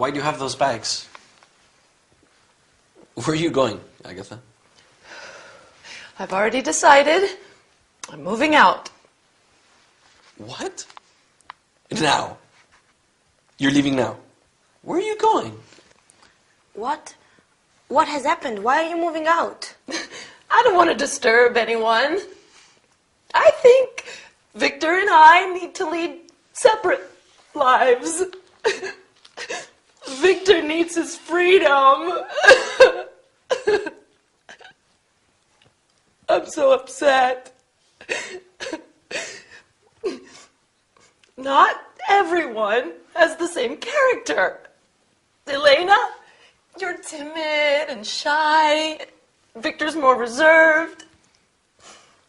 Why do you have those bags? Where are you going, Agatha? I've already decided. I'm moving out. What? Now? You're leaving now? Where are you going? What? What has happened? Why are you moving out? I don't want to disturb anyone. I think Victor and I need to lead separate lives. Victor needs his freedom. I'm so upset. Not everyone has the same character. Elena, you're timid and shy. Victor's more reserved.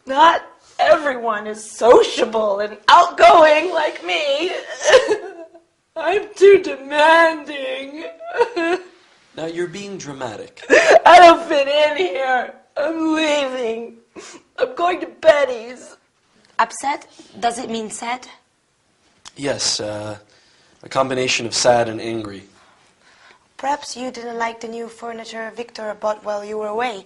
Not everyone is sociable and outgoing like me. I'm too demanding. Now you're being dramatic. I don't fit in here. I'm leaving. I'm going to Betty's. Upset? Does it mean sad? Yes, a combination of sad and angry. Perhaps you didn't like the new furniture Victor bought while you were away.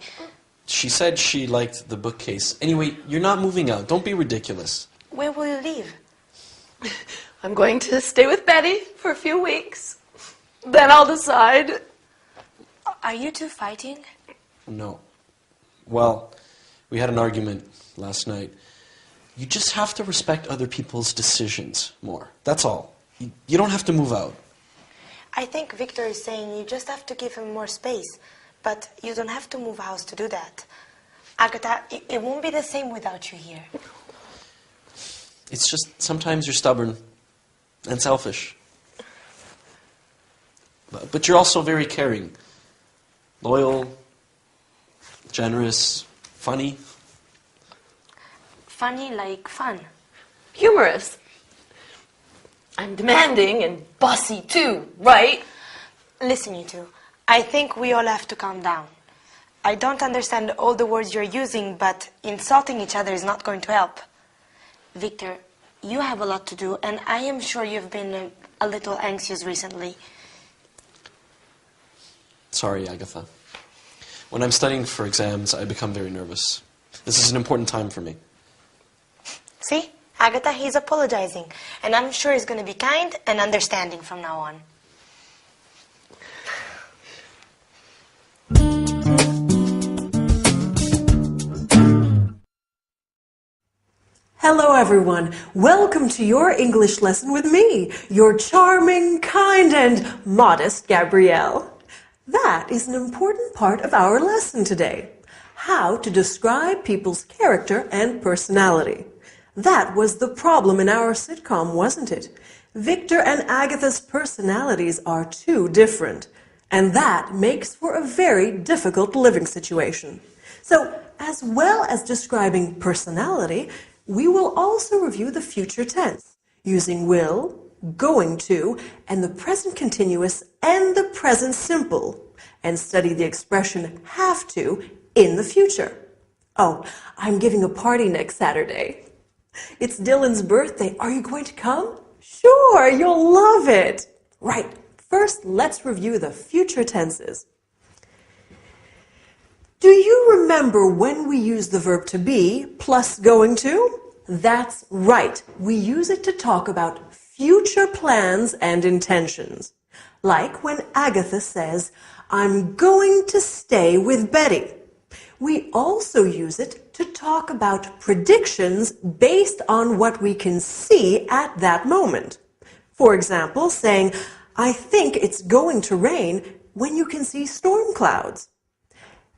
She said she liked the bookcase. Anyway, you're not moving out. Don't be ridiculous. When will you leave? I'm going to stay with Betty for a few weeks. Then I'll decide. Are you two fighting? No. Well, we had an argument last night. You just have to respect other people's decisions more. That's all. You don't have to move out. I think Victor is saying you just have to give him more space. But you don't have to move house to do that. Agatha, it won't be the same without you here. It's just sometimes you're stubborn and selfish. But you're also very caring. Loyal, generous, funny. Funny like fun. Humorous. I'm demanding and bossy too, right? Listen, you two. I think we all have to calm down. I don't understand all the words you're using, but insulting each other is not going to help. Victor, you have a lot to do, and I am sure you've been a little anxious recently. Sorry, Agatha. When I'm studying for exams, I become very nervous. This is an important time for me. See? Agatha, he's apologizing, and I'm sure he's going to be kind and understanding from now on. Hello everyone, welcome to your English lesson with me, your charming, kind and modest Gabrielle. That is an important part of our lesson today, how to describe people's character and personality. That was the problem in our sitcom, wasn't it? Victor and Agatha's personalities are too different, and that makes for a very difficult living situation. So, as well as describing personality, we will also review the future tense, using will, going to, and the present continuous and the present simple, and study the expression have to in the future. Oh, I'm giving a party next Saturday. It's Dylan's birthday. Are you going to come? Sure, you'll love it. Right, first let's review the future tenses. Do you remember when we use the verb to be plus going to? That's right. We use it to talk about future plans and intentions. Like when Agatha says, I'm going to stay with Betty. We also use it to talk about predictions based on what we can see at that moment. For example, saying, I think it's going to rain when you can see storm clouds.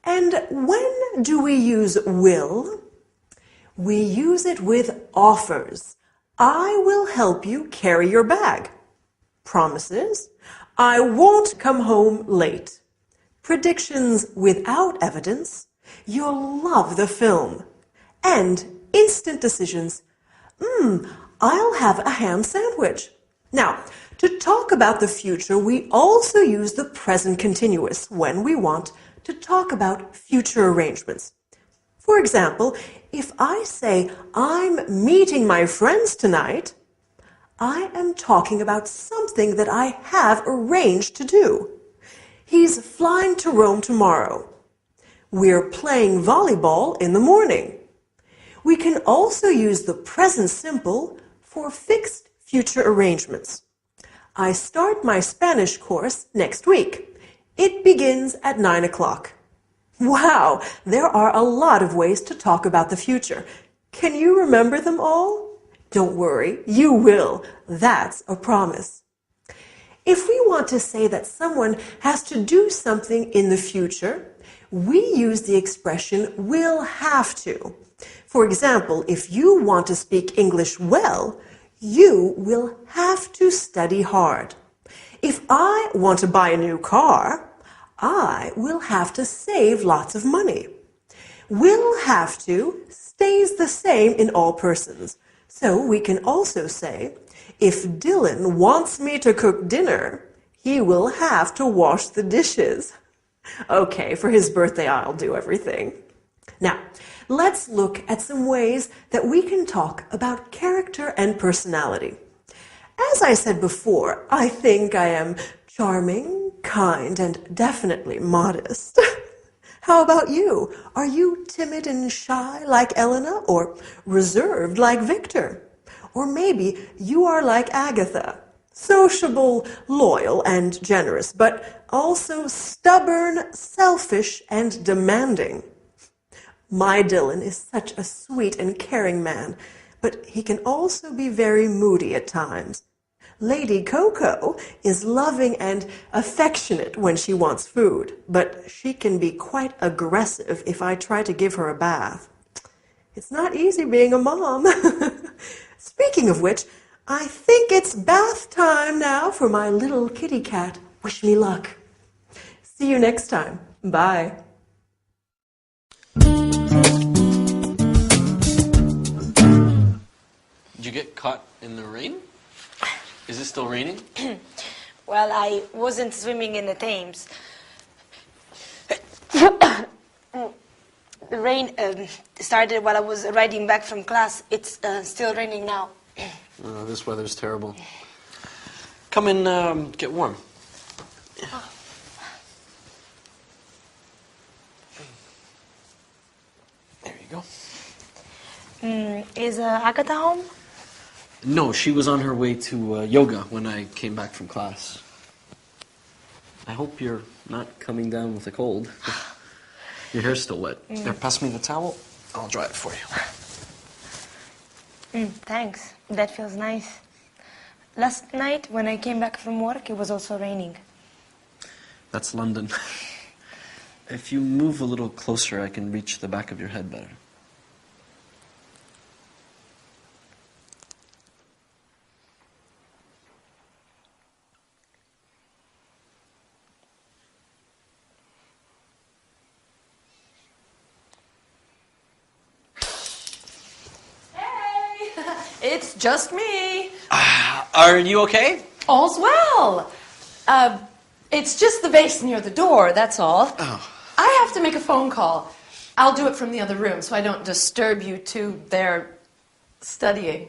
And when do we use will? We use it with offers. I will help you carry your bag. Promises. I won't come home late. Predictions without evidence. You'll love the film. And instant decisions. I'll have a ham sandwich. Now, to talk about the future, we also use the present continuous when we want to talk about future arrangements. For example, if I say, I'm meeting my friends tonight, I am talking about something that I have arranged to do. He's flying to Rome tomorrow. We're playing volleyball in the morning. We can also use the present simple for fixed future arrangements. I start my Spanish course next week. It begins at 9 o'clock. Wow, there are a lot of ways to talk about the future. Can you remember them all? Don't worry, you will. That's a promise. If we want to say that someone has to do something in the future, we use the expression will have to. For example, if you want to speak English well, you will have to study hard. If I want to buy a new car, I will have to save lots of money. Will have to stays the same in all persons. So we can also say, if Dylan wants me to cook dinner, he will have to wash the dishes. Okay, for his birthday, I'll do everything. Now, let's look at some ways that we can talk about character and personality. As I said before, I think I am charming, kind, and definitely modest. How about you? Are you timid and shy like Elena, or reserved like Victor? Or maybe you are like Agatha, sociable, loyal, and generous, but also stubborn, selfish, and demanding. My Dylan is such a sweet and caring man, but he can also be very moody at times. Lady Coco is loving and affectionate when she wants food, but she can be quite aggressive if I try to give her a bath. It's not easy being a mom. Speaking of which, I think it's bath time now for my little kitty cat. Wish me luck. See you next time. Bye. Did you get caught in the rain? Is it still raining? Well, I wasn't swimming in the Thames. The rain started while I was riding back from class. It's still raining now. Oh, this weather's terrible. Come and get warm. There you go. Is Agatha home? No, she was on her way to yoga when I came back from class. I hope you're not coming down with a cold. Your hair's still wet. There, pass me the towel. I'll dry it for you. Thanks. That feels nice. Last night, when I came back from work, it was also raining. That's London. If you move a little closer, I can reach the back of your head better. It's just me. Are you okay? All's well. It's just the vase near the door, that's all. Oh. I have to make a phone call. I'll do it from the other room so I don't disturb you two there studying.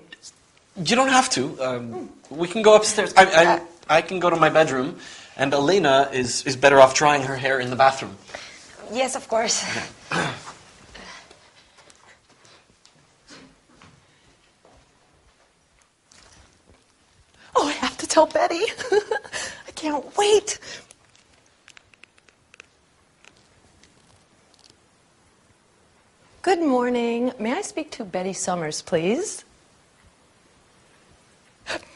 You don't have to. We can go upstairs. I can go to my bedroom, and Elena is better off drying her hair in the bathroom. Yes, of course. Oh, I have to tell Betty. I can't wait. Good morning. May I speak to Betty Summers, please?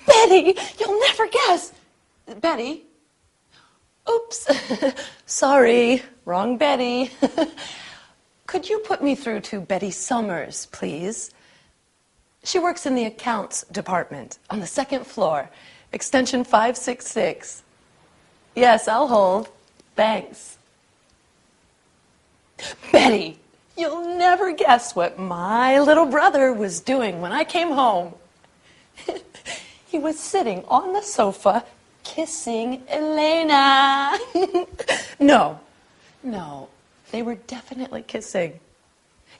Betty, you'll never guess. Betty? Oops. Sorry, wrong Betty. Could you put me through to Betty Summers, please? She works in the accounts department on the second floor, extension 566. Yes, I'll hold. Thanks. Betty, you'll never guess what my little brother was doing when I came home. He was sitting on the sofa kissing Elena. No, they were definitely kissing.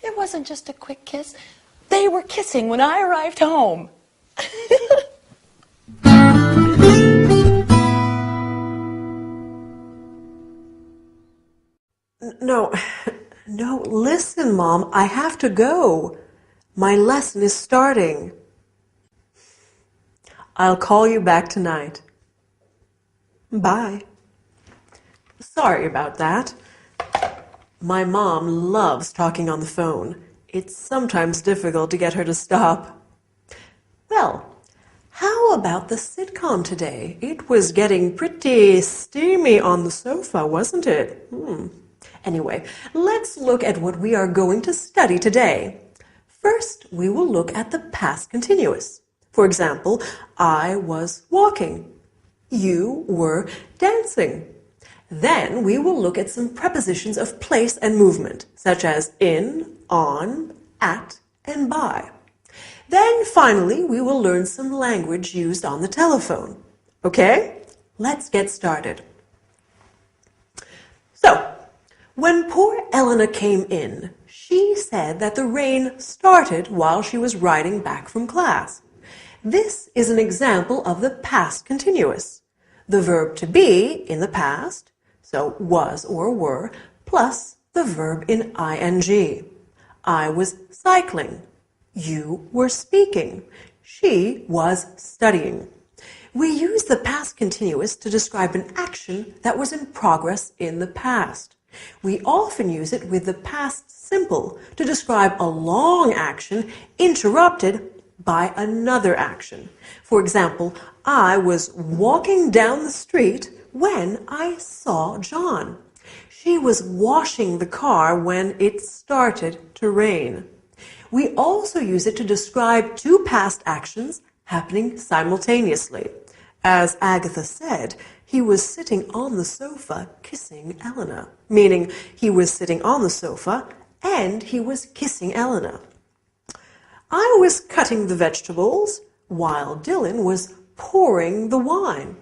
It wasn't just a quick kiss. They were kissing when I arrived home. No, no, listen, Mom, I have to go. My lesson is starting. I'll call you back tonight. Bye. Sorry about that. My mom loves talking on the phone. It's sometimes difficult to get her to stop. Well, how about the sitcom today? It was getting pretty steamy on the sofa, wasn't it? Anyway, let's look at what we are going to study today. First, we will look at the past continuous. For example, I was walking. You were dancing. Then we will look at some prepositions of place and movement, such as in, on, at, and by. Then finally, we will learn some language used on the telephone. Okay? Let's get started. So, when poor Elena came in, she said that the rain started while she was riding back from class. This is an example of the past continuous. The verb to be in the past, so was or were, plus the verb in ing. I was cycling. You were speaking. She was studying. We use the past continuous to describe an action that was in progress in the past. We often use it with the past simple to describe a long action interrupted by another action. For example, I was walking down the street when I saw John. She was washing the car when it started to rain. We also use it to describe two past actions happening simultaneously. As Agatha said, he was sitting on the sofa kissing Elena, meaning he was sitting on the sofa and he was kissing Elena. I was cutting the vegetables while Dylan was pouring the wine.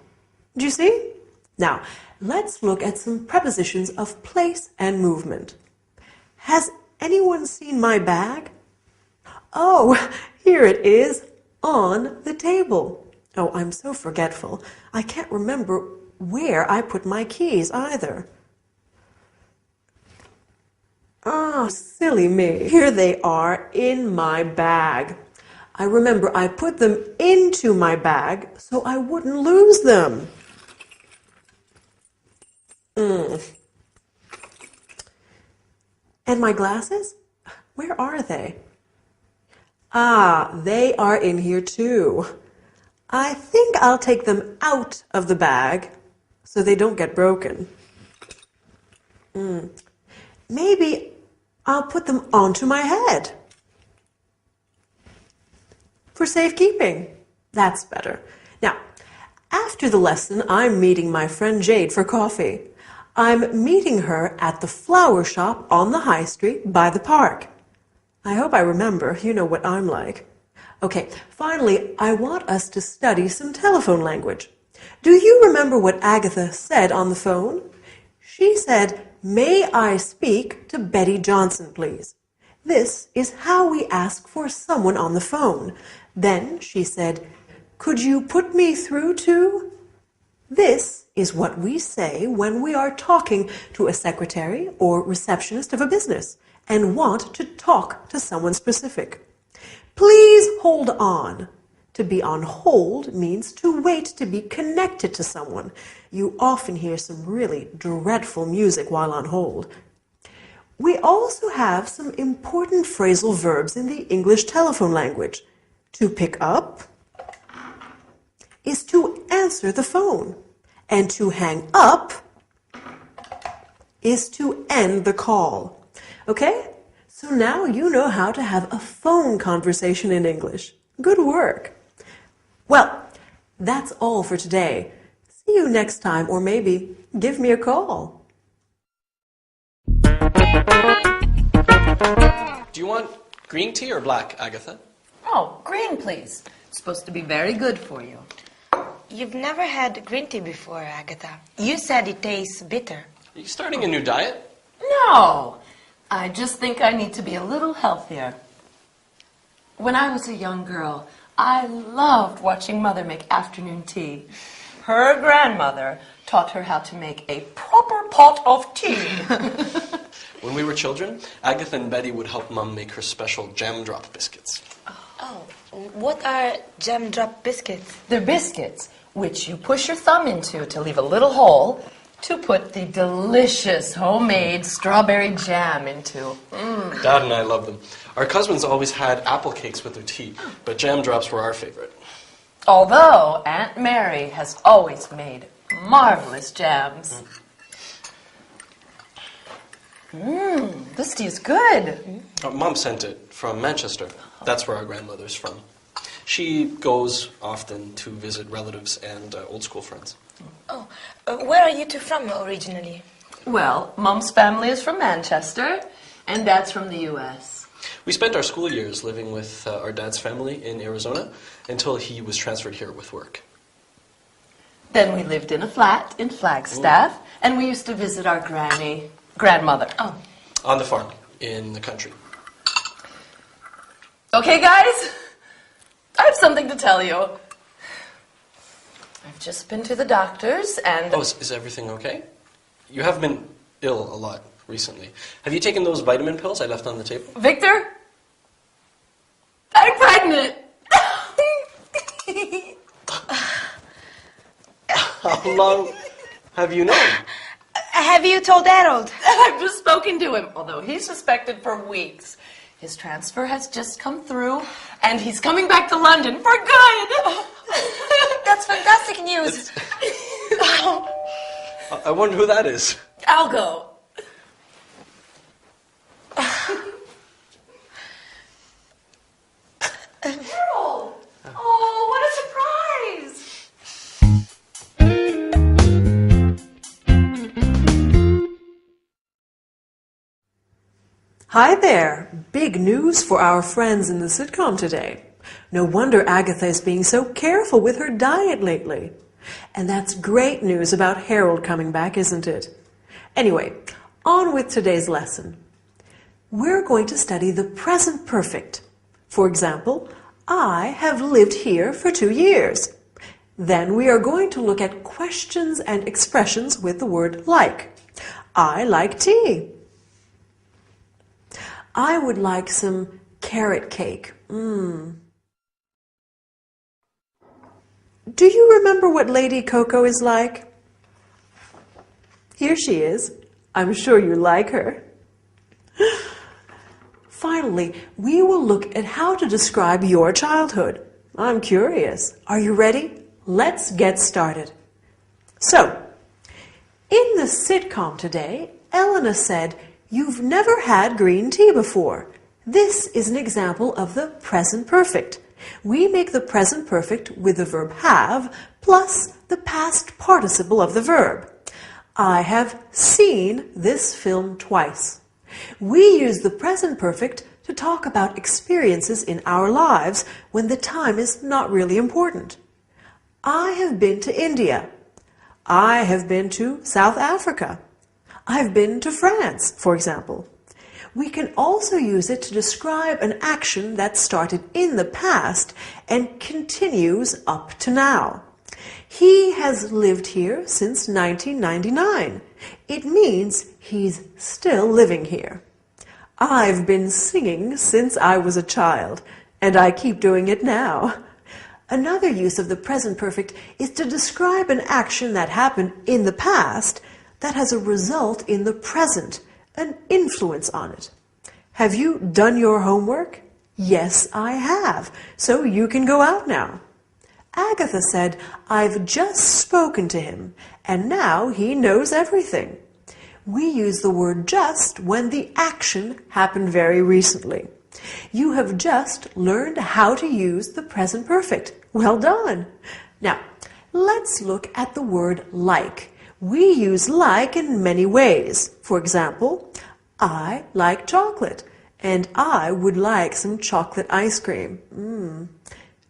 Do you see? Now, let's look at some prepositions of place and movement. Has anyone seen my bag? Oh, here it is on the table. Oh, I'm so forgetful. I can't remember where I put my keys either. Oh, silly me. Here they are in my bag. I remember I put them into my bag so I wouldn't lose them. And my glasses? Where are they? Ah, they are in here too. I think I'll take them out of the bag so they don't get broken. Maybe I'll put them onto my head. For safekeeping. That's better. Now, after the lesson, I'm meeting my friend Jade for coffee. I'm meeting her at the flower shop on the high street by the park. I hope I remember. You know what I'm like. Okay, finally, I want us to study some telephone language. Do you remember what Agatha said on the phone? She said, "May I speak to Betty Johnson, please?" This is how we ask for someone on the phone. Then she said, "Could you put me through to?" This is what we say when we are talking to a secretary or receptionist of a business and want to talk to someone specific. Please hold on. To be on hold means to wait to be connected to someone. You often hear some really dreadful music while on hold. We also have some important phrasal verbs in the English telephone language. To pick up is to answer the phone, and to hang up is to end the call. Okay? So now you know how to have a phone conversation in English. Good work. Well, that's all for today. See you next time, or maybe give me a call. Do you want green tea or black, Agatha? Oh, green, please. It's supposed to be very good for you. You've never had green tea before, Agatha. You said it tastes bitter. Are you starting a new diet? No, I just think I need to be a little healthier. When I was a young girl, I loved watching Mother make afternoon tea. her grandmother taught her how to make a proper pot of tea. When we were children, Agatha and Betty would help Mum make her special jam drop biscuits. Oh, what are jam drop biscuits? They're biscuits, which you push your thumb into to leave a little hole to put the delicious homemade strawberry jam into. Dad and I love them. Our cousins always had apple cakes with their tea, but jam drops were our favorite. Although Aunt Mary has always made marvelous jams. This tea is good. Mom sent it from Manchester. That's where our grandmother's from. She goes often to visit relatives and old school friends. Oh, where are you two from originally? Well, Mom's family is from Manchester, and Dad's from the U.S. We spent our school years living with our dad's family in Arizona until he was transferred here with work. Then we lived in a flat in Flagstaff, and we used to visit our grandmother. Oh. On the farm, in the country. Okay, guys, I have something to tell you. I've just been to the doctor's and... Oh, is everything okay? You have been ill a lot recently. Have you taken those vitamin pills I left on the table? Victor, I'm pregnant. How long have you known? Have you told Harold? I've just spoken to him, although he's suspected for weeks. His transfer has just come through, and he's coming back to London for good. That's fantastic news. I wonder who that is. I'll go. Harold! Oh, what a surprise! Hi there! Big news for our friends in the sitcom today. No wonder Agatha is being so careful with her diet lately. And that's great news about Harold coming back, isn't it? Anyway, on with today's lesson. We're going to study the present perfect. For example, I have lived here for 2 years. Then we are going to look at questions and expressions with the word like. I like tea. I would like some carrot cake. Do you remember what Lady Coco is like? Here she is. I'm sure you like her. Finally, we will look at how to describe your childhood. I'm curious. Are you ready? Let's get started. So, in the sitcom today, Elena said, "You've never had green tea before." This is an example of the present perfect. We make the present perfect with the verb have plus the past participle of the verb. I have seen this film twice. We use the present perfect to talk about experiences in our lives when the time is not really important. I have been to India. I have been to South Africa. I've been to France, for example. We can also use it to describe an action that started in the past and continues up to now. He has lived here since 1999. It means he's still living here. I've been singing since I was a child, and I keep doing it now. Another use of the present perfect is to describe an action that happened in the past that has a result in the present, an influence on it. Have you done your homework? Yes, I have. So you can go out now. Agatha said, I've just spoken to him, and now he knows everything. We use the word just when the action happened very recently. You have just learned how to use the present perfect. Well done. Now, let's look at the word like. We use like in many ways. For example, I like chocolate, and I would like some chocolate ice cream.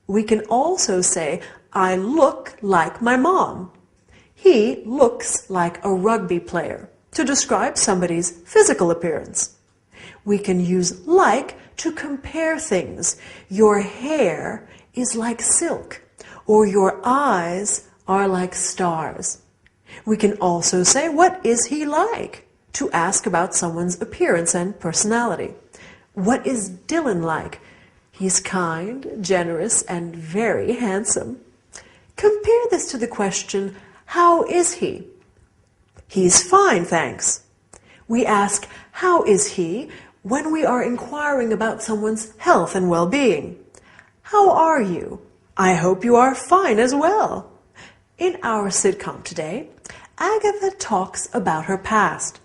We can also say, I look like my mom. He looks like a rugby player, to describe somebody's physical appearance. We can use like to compare things. Your hair is like silk, or your eyes are like stars. We can also say, what is he like? To ask about someone's appearance and personality. What is Dylan like? He's kind, generous, and very handsome. Compare this to the question, how is he? He's fine, thanks. We ask, how is he, when we are inquiring about someone's health and well-being. How are you? I hope you are fine as well. In our sitcom today, Agatha talks about her past.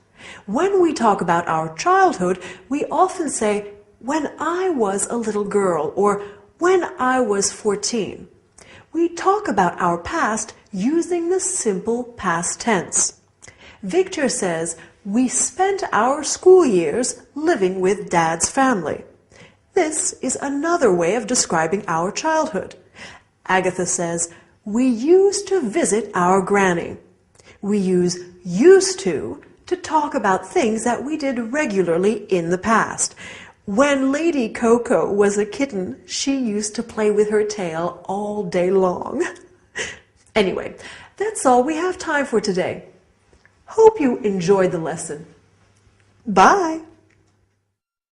When we talk about our childhood, we often say, when I was a little girl, or when I was 14. We talk about our past using the simple past tense. Victor says, we spent our school years living with Dad's family. This is another way of describing our childhood. Agatha says, we used to visit our granny. We use used to talk about things that we did regularly in the past. When Lady Coco was a kitten, she used to play with her tail all day long. Anyway, that's all we have time for today. Hope you enjoyed the lesson. Bye!